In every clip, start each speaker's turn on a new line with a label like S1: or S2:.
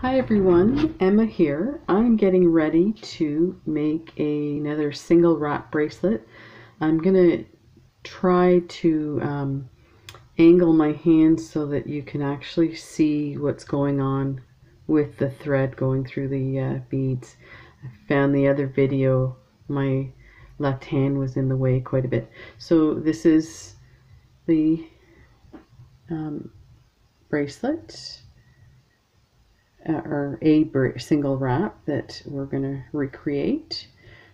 S1: Hi everyone, Emma here. I'm getting ready to make another single wrap bracelet. I'm gonna try to angle my hand so that you can actually see what's going on with the thread going through the beads. I found the other video my left hand was in the way quite a bit. So this is the bracelet. Or a single wrap that we're going to recreate.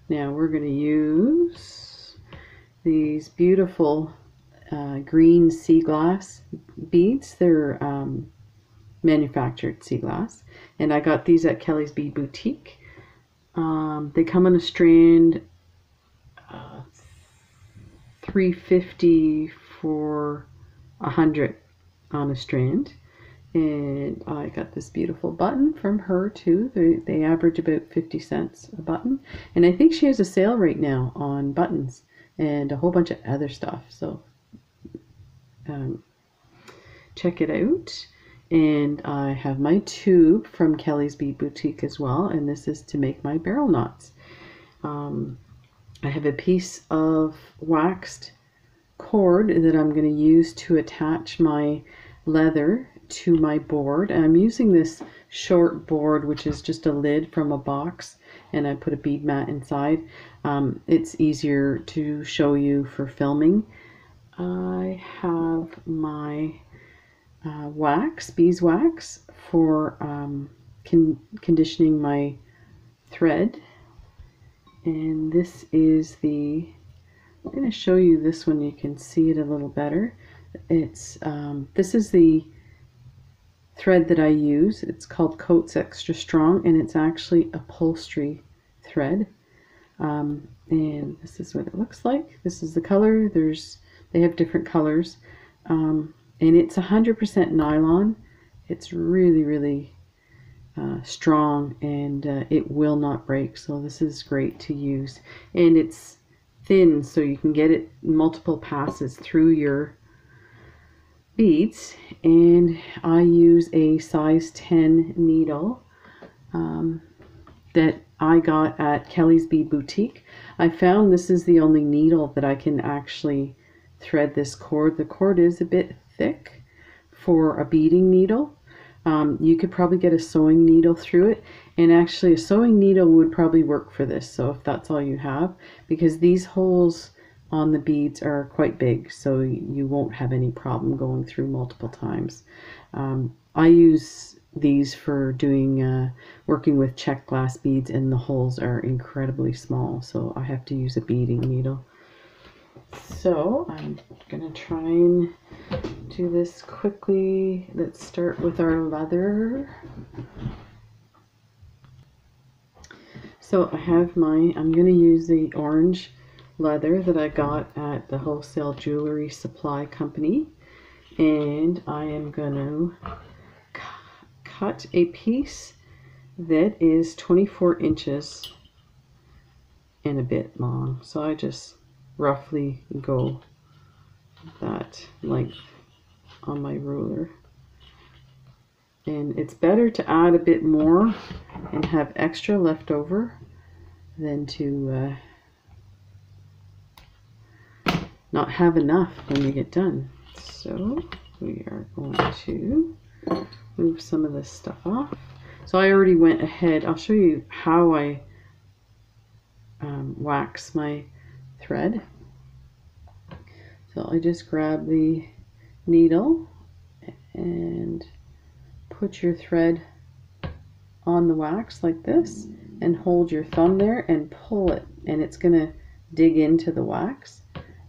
S1: Now we're going to use these beautiful green sea glass beads. They're manufactured sea glass, and I got these at Kelly's Bead Boutique. They come on a strand, $3.50 for 100 on a strand. And I got this beautiful button from her too. They average about 50 cents a button. And I think she has a sale right now on buttons and a whole bunch of other stuff. So check it out. And I have my tube from Kelly's Bead Boutique as well. And this is to make my barrel knots. I have a piece of waxed cord that I'm going to use to attach my leather to my board. And I'm using this short board, which is just a lid from a box, and I put a bead mat inside. It's easier to show you for filming. I have my beeswax for conditioning my thread, and this is I'm going to show you this one. You can see it a little better. It's this is the thread that I use. It's called Coats Extra Strong, and it's actually upholstery thread. And this is what it looks like. This is the color. They have different colors, and it's 100% nylon. It's really strong, and it will not break. So this is great to use, and it's thin, so you can get it multiple passes through your beads. And I use a size 10 needle that I got at Kelly's Bead Boutique. I found this is the only needle that I can actually thread this cord. The cord is a bit thick for a beading needle. You could probably get a sewing needle through it, and actually a sewing needle would probably work for this, so if that's all you have, because these holes on the beads are quite big, so you won't have any problem going through multiple times. I use these for doing working with check glass beads, and the holes are incredibly small, so I have to use a beading needle. So I'm gonna try and do this quickly. Let's start with our leather. So I have I'm gonna use the orange leather that I got at the Wholesale Jewelry Supply Company, and I am gonna cut a piece that is 24 inches and a bit long. So I just roughly go that length on my ruler, and it's better to add a bit more and have extra left over than to not have enough when you get done. So we are going to move some of this stuff off. So I already went ahead. I'll show you how I wax my thread. So I just grab the needle and put your thread on the wax like this, and hold your thumb there and pull it, and it's going to dig into the wax,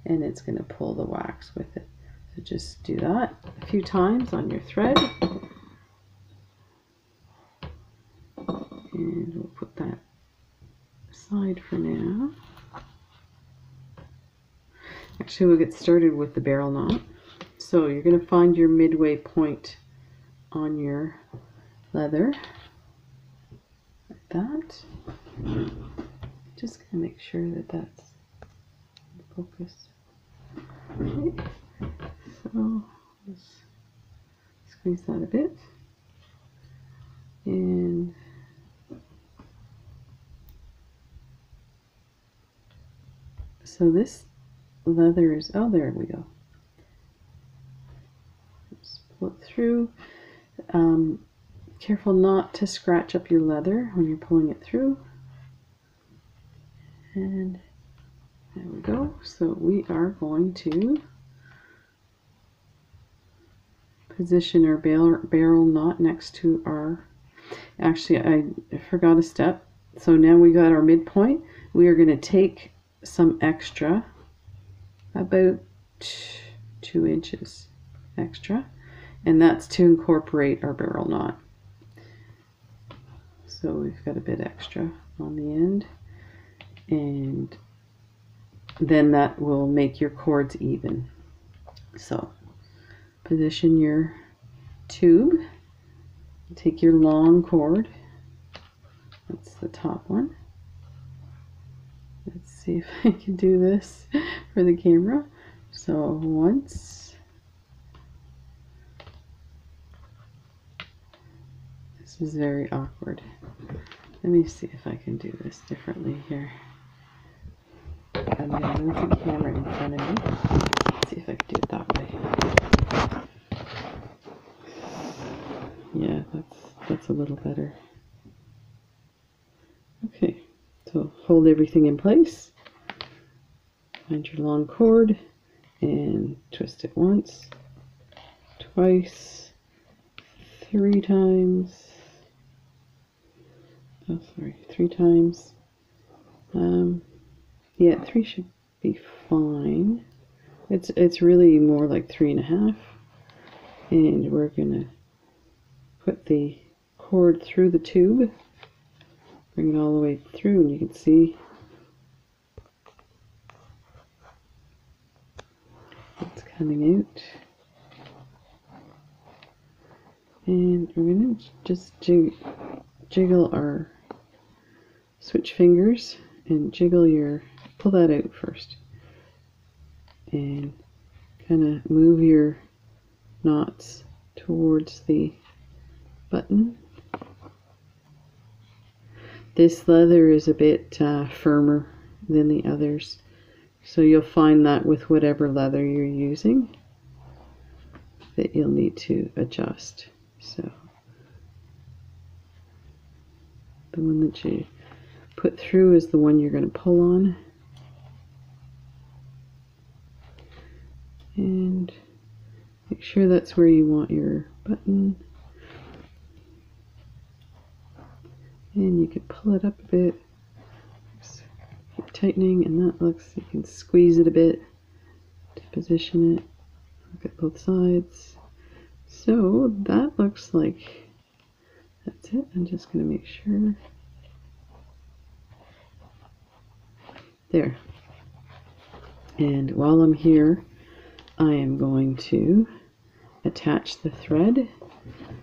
S1: and it's going to pull the wax with it. So just do that a few times on your thread, and we'll put that aside for now. Actually, we'll get started with the barrel knot. So you're going to find your midway point on your leather, like that. Just going to make sure that that's focused. Okay. So let's squeeze that a bit, and So this leather is, oh, there we go. Just pull it through. Careful not to scratch up your leather when you're pulling it through. And there we go. So we are going to position our barrel knot next to our, actually I forgot a step. So now we got our midpoint. We are going to take some extra, about 2 inches extra, and that's to incorporate our barrel knot. So we've got a bit extra on the end, and then that will make your cords even. So position your tube, take your long cord, that's the top one. Let's see if I can do this for the camera. So once, this is very awkward. Let me see if I can do this differently here. I'm going to move the camera in front of me. Let's see if I can do it that way. Yeah, that's a little better. Okay, so hold everything in place. Find your long cord and twist it once, twice, 3 times. Oh, sorry, 3 times. Yeah, 3 should be fine. It's really more like 3.5. And we're gonna put the cord through the tube, bring it all the way through, and you can see it's coming out. And we're gonna just jiggle our switch fingers and jiggle your, pull that out first, and kind of move your knots towards the button. This leather is a bit firmer than the others, so you'll find that with whatever leather you're using that you'll need to adjust. So the one that you put through is the one you're going to pull on, and make sure that's where you want your button. And you can pull it up a bit, just keep tightening, and that looks, you can squeeze it a bit to position it. Look at both sides. So that looks like that's it. I'm just going to make sure. There. And while I'm here, I am going to attach the thread.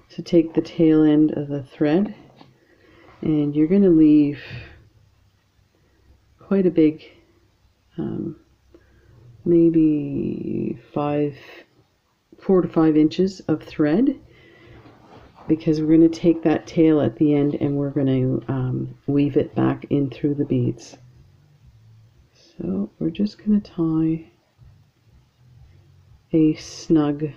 S1: So take the tail end of the thread, and you're going to leave quite a big, maybe 4 to 5 inches of thread, because we're going to take that tail at the end and we're going to weave it back in through the beads. So we're just going to tie a snug,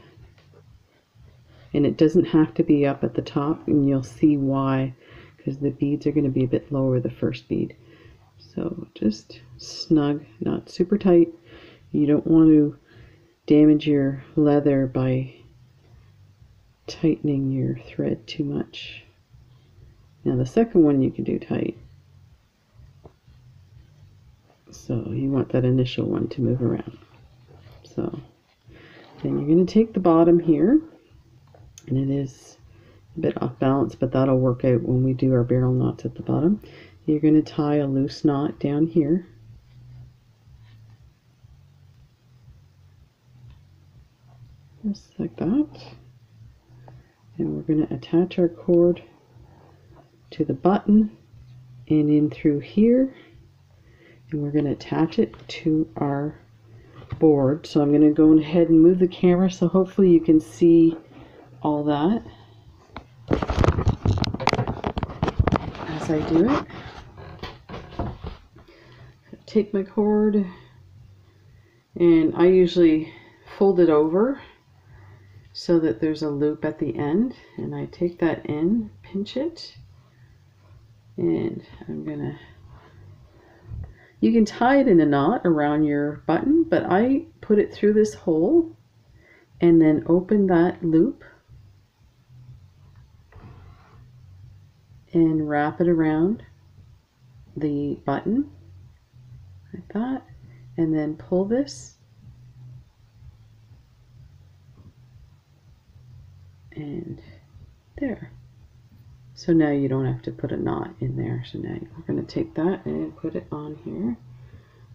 S1: and it doesn't have to be up at the top, and you'll see why, because the beads are going to be a bit lower the first bead. So just snug, not super tight. You don't want to damage your leather by tightening your thread too much. Now the second one you can do tight. So you want that initial one to move around. So then you're going to take the bottom here, and it is a bit off balance, but that'll work out when we do our barrel knots at the bottom. You're going to tie a loose knot down here. Just like that. And we're going to attach our cord to the button and in through here. And we're going to attach it to our board. So I'm going to go ahead and move the camera so hopefully you can see all that as I do it. Take my cord, And I usually fold it over so that there's a loop at the end, and I take that in, pinch it, and I'm gonna, you can tie it in a knot around your button, but I put it through this hole and then open that loop and wrap it around the button like that, and then pull this and there. So now you don't have to put a knot in there. So now we're going to take that and put it on here.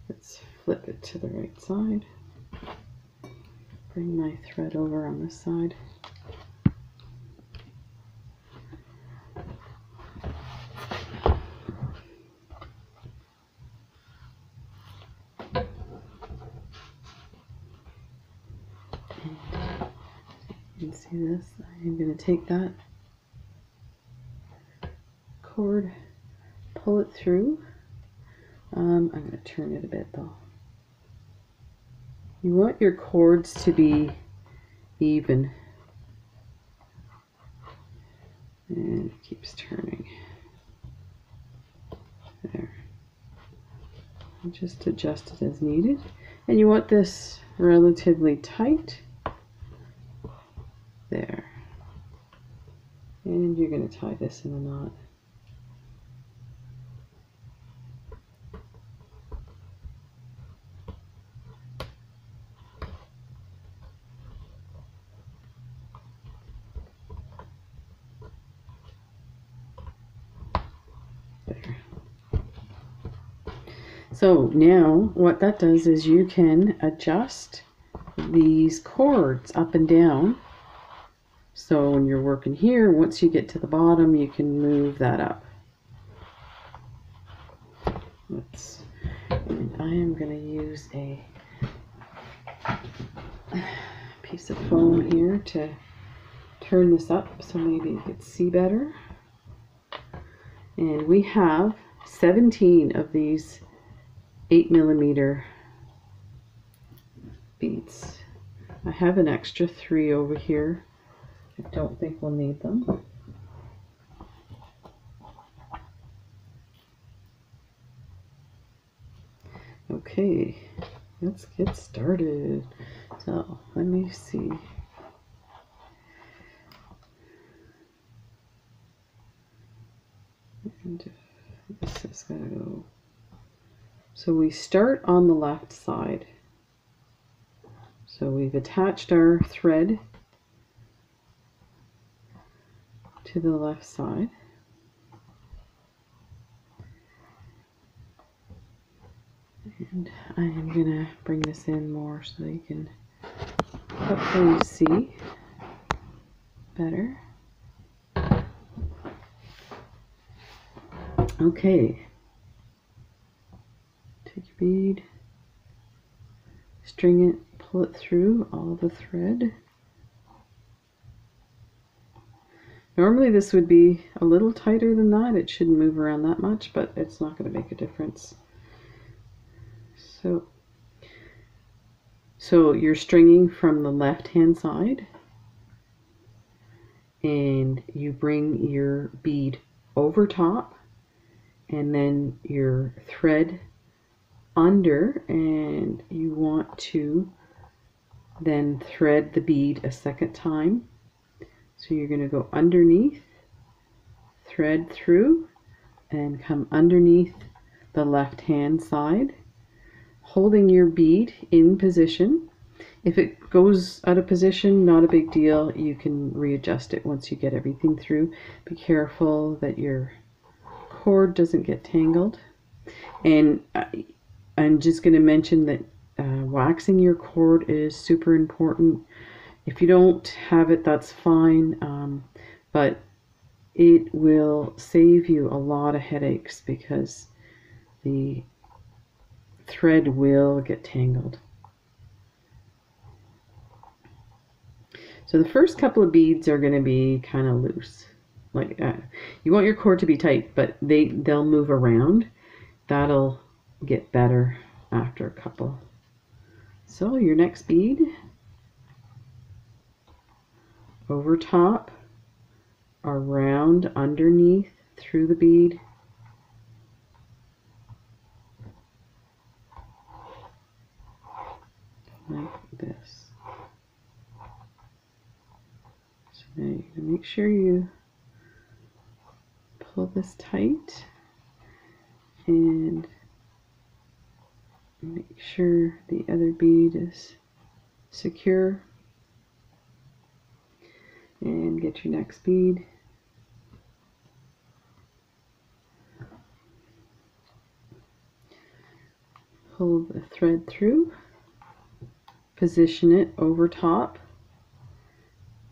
S1: Let's flip it to the right side. Bring my thread over on this side. You can see this. I'm going to take that cord, pull it through. I'm going to turn it a bit though. You want your cords to be even. And it keeps turning. There. And just adjust it as needed. And you want this relatively tight. There. And you're going to tie this in a knot. There. So now what that does is you can adjust these cords up and down. So when you're working here, once you get to the bottom, you can move that up. And I am going to use a piece of foam here to turn this up so maybe you can see better. And we have 17 of these 8mm beads. I have an extra 3 over here. I don't think we'll need them. Okay, let's get started. So let me see. And this is gonna go. So we start on the left side. So we've attached our thread to the left side. And I am going to bring this in more so you can hopefully see better. Okay. Take your bead, string it, pull it through all the thread. Normally this would be a little tighter than that. It shouldn't move around that much, but it's not going to make a difference. So you're stringing from the left hand side, and you bring your bead over top, and then your thread under, and you want to then thread the bead a second time. So you're going to go underneath, thread through, and come underneath the left hand side, holding your bead in position. If it goes out of position, not a big deal. You can readjust it once you get everything through. Be careful that your cord doesn't get tangled. And I'm just going to mention that waxing your cord is super important. If you don't have it, that's fine, but it will save you a lot of headaches because the thread will get tangled. So the first couple of beads are going to be kind of loose. Like you want your cord to be tight, but they'll move around. That'll get better after a couple. So your next bead, over top, around, underneath, through the bead, like this. So now you're going to make sure you pull this tight and make sure the other bead is secure, and get your next bead. Pull the thread through, position it over top,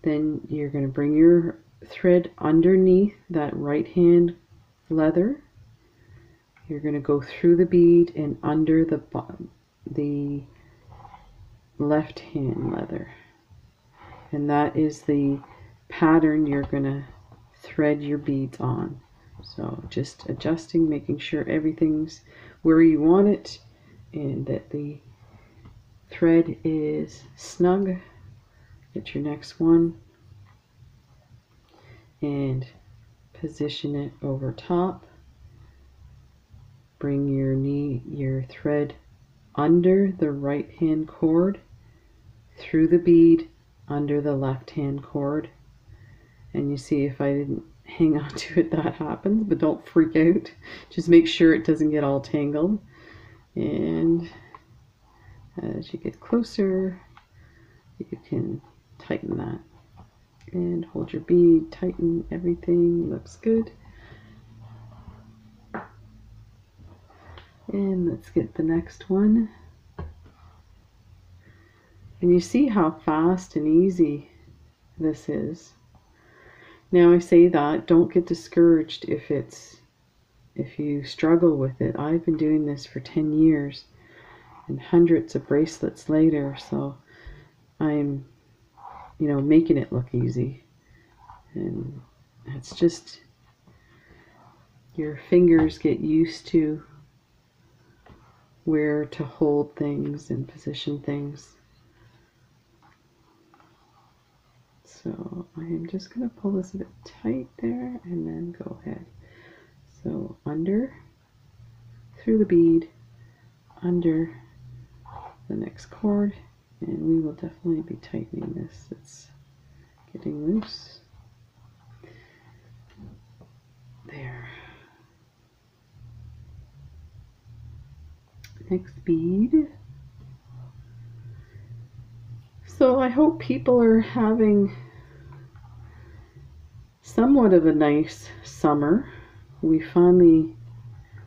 S1: then you're going to bring your thread underneath that right hand leather. You're going to go through the bead and under the left hand leather, and that is the pattern you're going to thread your beads on. So just adjusting, making sure everything's where you want it and that the thread is snug. Get your next one and position it over top. Bring your thread under the right hand cord, through the bead, under the left hand cord. And you see, if I didn't hang on to it, that happens, but don't freak out. Just make sure it doesn't get all tangled. And as you get closer, you can tighten that. And hold your bead, tighten everything, looks good. And let's get the next one. And you see how fast and easy this is. Now I say that, don't get discouraged if you struggle with it. I've been doing this for 10 years and hundreds of bracelets later, so I'm, making it look easy. And it's just, your fingers get used to where to hold things and position things. So I am just going to pull this a bit tight there and then go ahead. So under, through the bead, under the next cord, and we will definitely be tightening this. It's getting loose. There. Next bead. So I hope people are having somewhat of a nice summer. We finally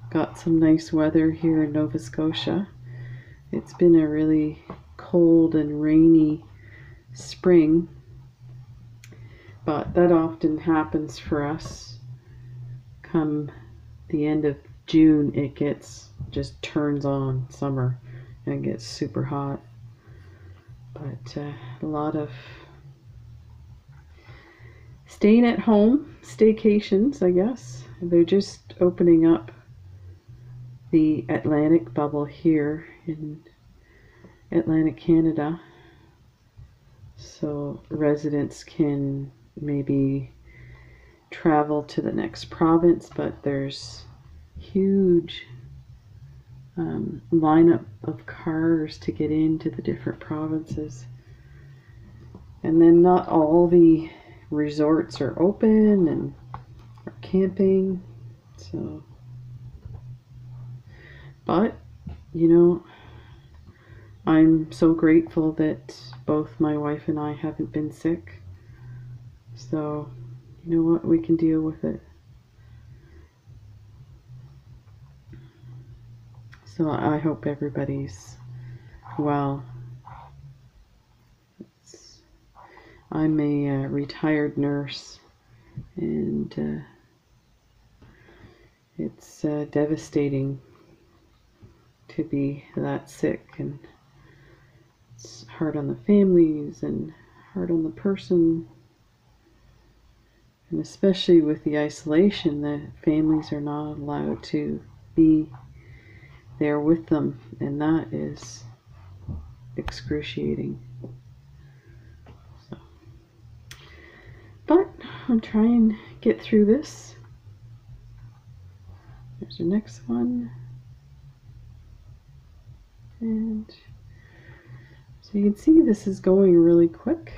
S1: got some nice weather here in Nova Scotia. It's been a really cold and rainy spring, but that often happens for us. Come the end of June, it just turns on summer and it gets super hot. But a lot of staying at home, staycations, I guess. They're just opening up the Atlantic bubble here in Atlantic Canada, so residents can maybe travel to the next province, but there's huge lineup of cars to get into the different provinces, and then not all the resorts are open and are camping. So, but I'm so grateful that both my wife and I haven't been sick, so you know what, we can deal with it. So I hope everybody's well. I'm a retired nurse, and it's devastating to be that sick, and it's hard on the families and hard on the person, and especially with the isolation, the families are not allowed to be there with them, and that is excruciating. So, but I'll try and get through this. There's the next one. And so you can see this is going really quick.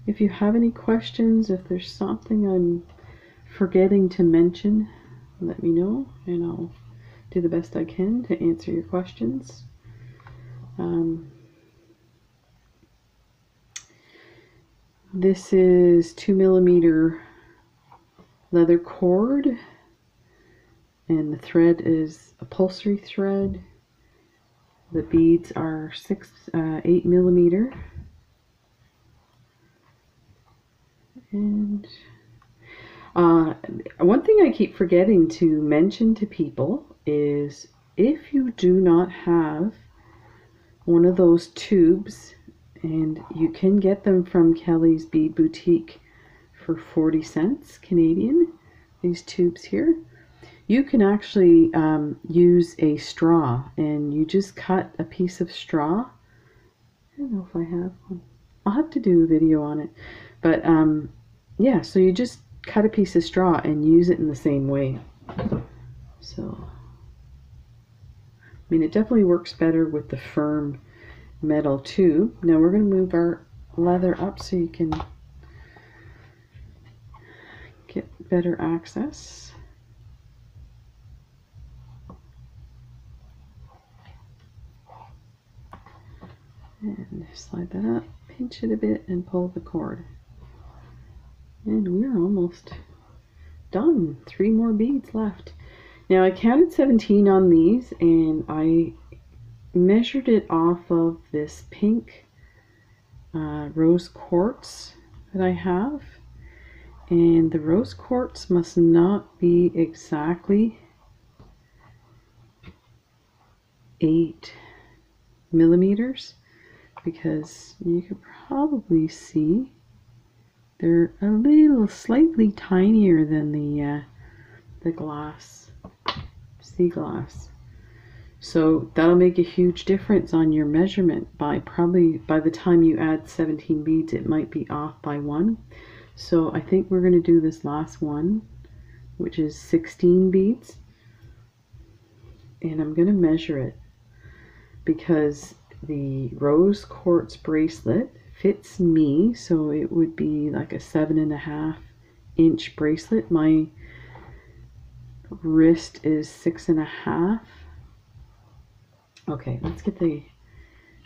S1: If you have any questions, if there's something I'm forgetting to mention, let me know and I'll do the best I can to answer your questions. This is 2mm leather cord, and the thread is upholstery thread. The beads are 8mm. And one thing I keep forgetting to mention to people is if you do not have one of those tubes, and you can get them from Kelly's Bead Boutique for 40 cents Canadian, these tubes here, you can actually use a straw, and you just cut a piece of straw. I don't know if I have one. I'll have to do a video on it. But yeah, so you just cut a piece of straw and use it in the same way. So, I mean, it definitely works better with the firm metal tube. Now we're going to move our leather up so you can get better access. And slide that up, pinch it a bit, and pull the cord. And we're almost done. 3 more beads left. Now I counted 17 on these, and I measured it off of this pink rose quartz that I have. And the rose quartz must not be exactly 8mm, because you could probably see they're a little slightly tinier than the glass, sea glass. So that'll make a huge difference on your measurement. By the time you add 17 beads, it might be off by 1. So I think we're going to do this last one, which is 16 beads. And I'm going to measure it because the rose quartz bracelet fits me, so it would be like a 7.5-inch bracelet. My wrist is 6.5. Okay, let's get the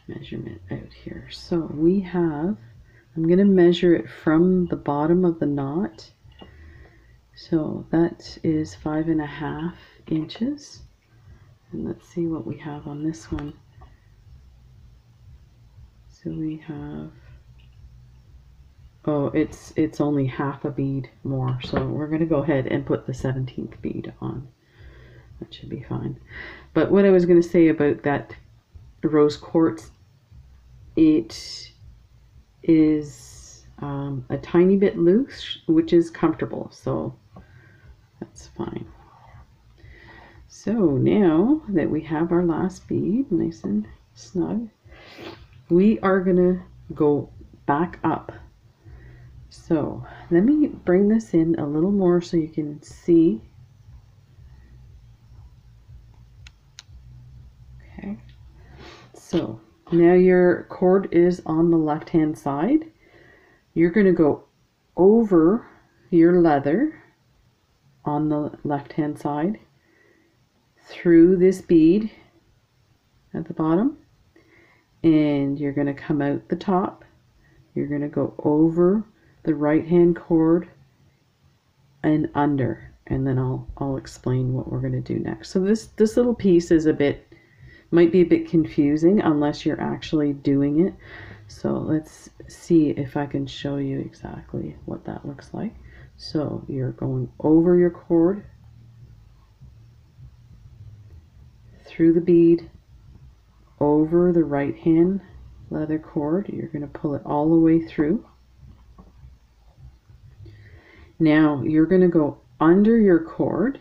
S1: measurement out here. So we have, I'm going to measure it from the bottom of the knot. So that is 5.5 inches. And let's see what we have on this one. So we have, oh, it's only half a bead more. So we're going to go ahead and put the 17th bead on. That should be fine. But what I was going to say about that rose quartz, it is a tiny bit loose, which is comfortable. So that's fine. So now that we have our last bead nice and snug, we are going to go back up. So let me bring this in a little more so you can see. Okay, so now your cord is on the left hand side. You're going to go over your leather on the left hand side through this bead at the bottom, and you're going to come out the top. You're going to go over the right hand cord and under, and then I'll explain what we're going to do next. So this little piece is might be a bit confusing unless you're actually doing it. So let's see if I can show you exactly what that looks like. So you're going over your cord, through the bead, over the right hand leather cord. You're going to pull it all the way through. Now you're going to go under your cord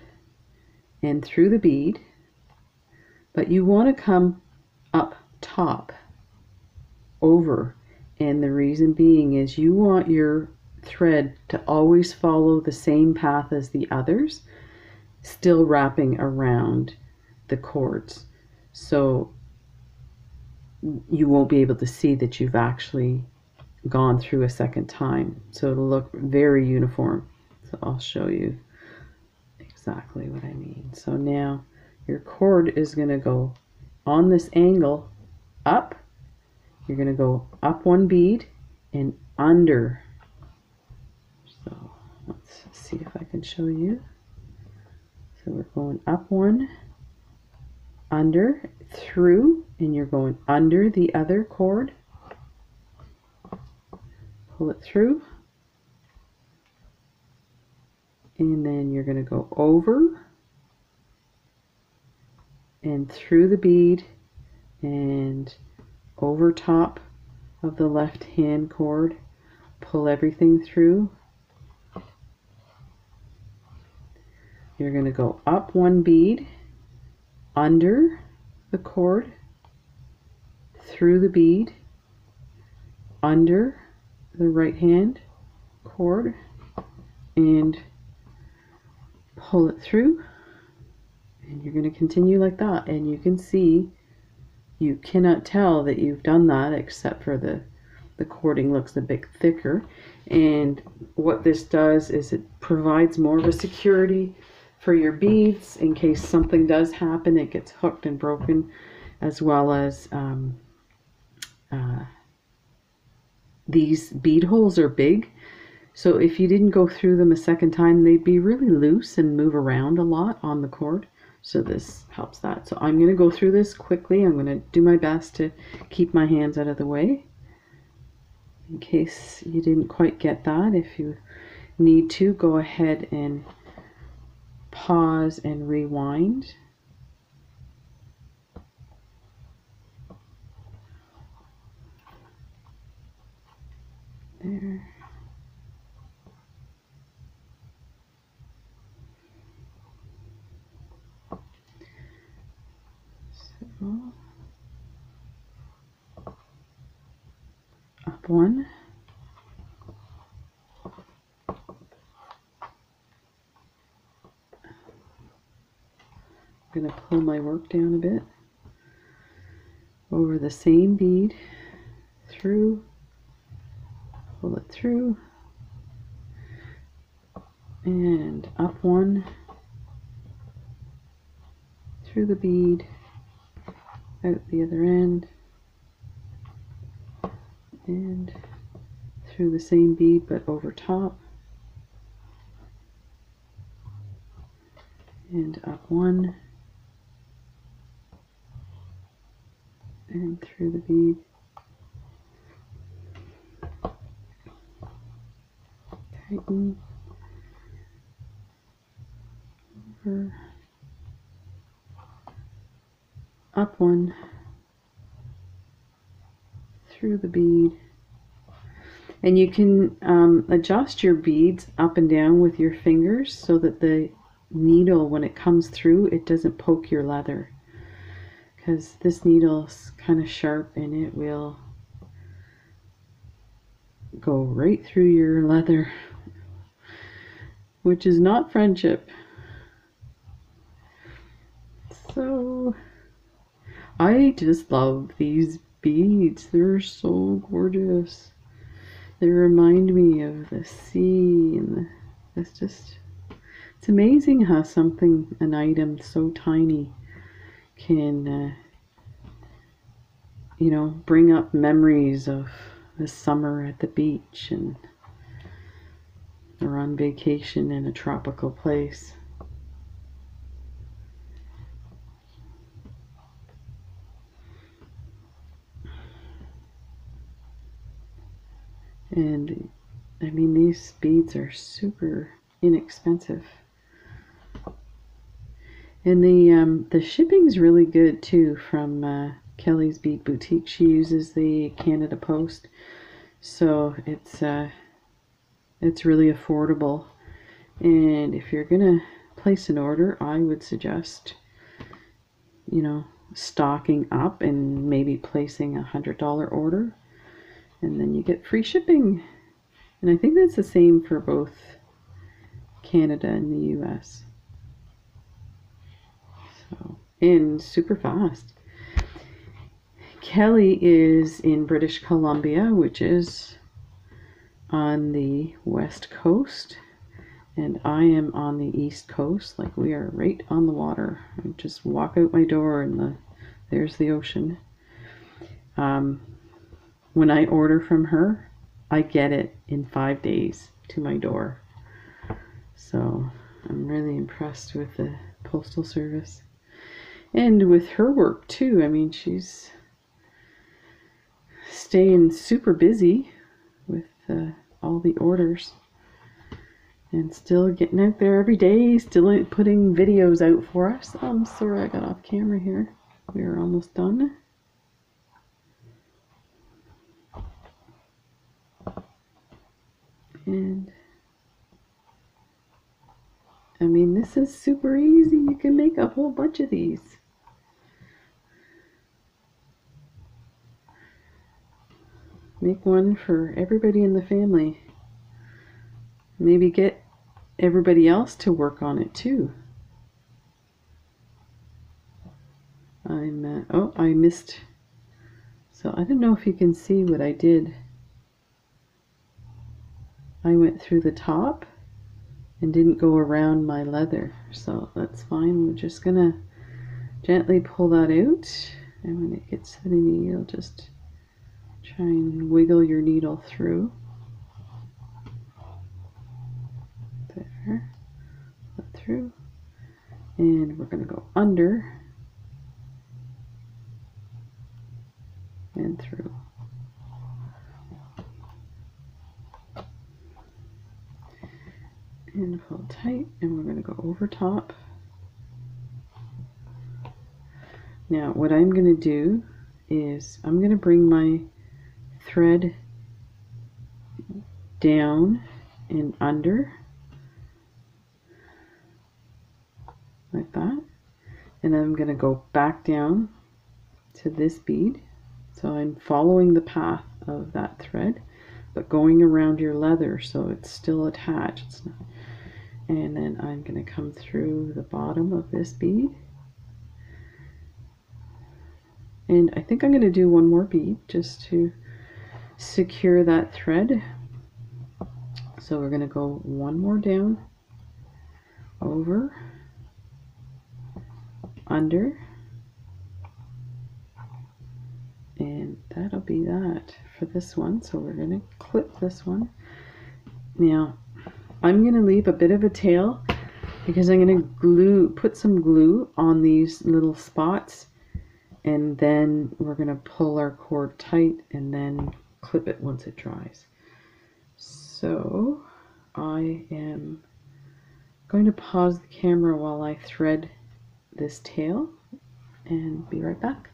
S1: and through the bead, but you want to come up top over, and the reason being is you want your thread to always follow the same path as the others, still wrapping around the cords, so you won't be able to see that you've actually gone through a second time, so it'll look very uniform. So I'll show you exactly what I mean. So now your cord is going to go on this angle up. You're going to go up one bead and under. So let's see if I can show you. So we're going up one, under, through, and you're going under the other cord. Pull it through, and then you're going to go over and through the bead and over top of the left hand cord. Pull everything through. You're going to go up one bead, under the cord, through the bead, under the right hand cord, and pull it through, and you're going to continue like that. And you can see, you cannot tell that you've done that except for the cording looks a bit thicker. And what this does is it provides more of a security for your beads in case something does happen, it gets hooked and broken, as well as these bead holes are big, so if you didn't go through them a second time, they'd be really loose and move around a lot on the cord. So this helps that. So I'm going to go through this quickly. I'm going to do my best to keep my hands out of the way in case you didn't quite get that. If you need to, go ahead and pause and rewind. There. So, up one. I'm going to pull my work down a bit. Over the same bead, through, pull it through, and up one, through the bead, out the other end, and through the same bead but over top, and up one, and through the bead, tighten, over, up one, through the bead. And you can adjust your beads up and down with your fingers so that the needle, when it comes through, it doesn't poke your leather, because this needle's kind of sharp and it will go right through your leather, which is not friendship. So I just love these beads. They're so gorgeous. They remind me of the sea, and it's amazing how an item so tiny can you know, bring up memories of the summer at the beach and or on vacation in a tropical place. And I mean, these beads are super inexpensive. And the shipping's really good too from Kelly's Bead Boutique. She uses the Canada Post, so it's really affordable. And if you're gonna place an order, I would suggest, you know, stocking up and maybe placing $100 order, and then you get free shipping. And I think that's the same for both Canada and the US. So, and super fast. Kelly is in British Columbia, which is on the west coast, and I am on the east coast. Like, we are right on the water. I just walk out my door and there's the ocean. When I order from her, I get it in 5 days to my door. So I'm really impressed with the postal service and with her work too. I mean, she's staying super busy with all the orders and still getting out there every day, still putting videos out for us. I'm sorry I got off camera here. We are almost done. And I mean, this is super easy. You can make a whole bunch of these. Make one for everybody in the family. Maybe get everybody else to work on it too. Oh, I missed. So I don't know if you can see what I did. I went through the top and didn't go around my leather, so that's fine. We're just gonna gently pull that out, and when it gets to the knee, you'll just try and wiggle your needle through. There, pull it through, and we're gonna go under and through. And pull tight, and we're going to go over top. Now what I'm going to do is I'm going to bring my thread down and under like that, and I'm going to go back down to this bead. So I'm following the path of that thread, but going around your leather so it's still attached. It's not. And then I'm going to come through the bottom of this bead. And I think I'm going to do one more bead just to secure that thread. So we're going to go one more down, over, under, and that'll be that for this one. So we're going to clip this one. Now I'm going to leave a bit of a tail because I'm going to put some glue on these little spots, and then we're going to pull our cord tight and then clip it once it dries. So I am going to pause the camera while I thread this tail and be right back.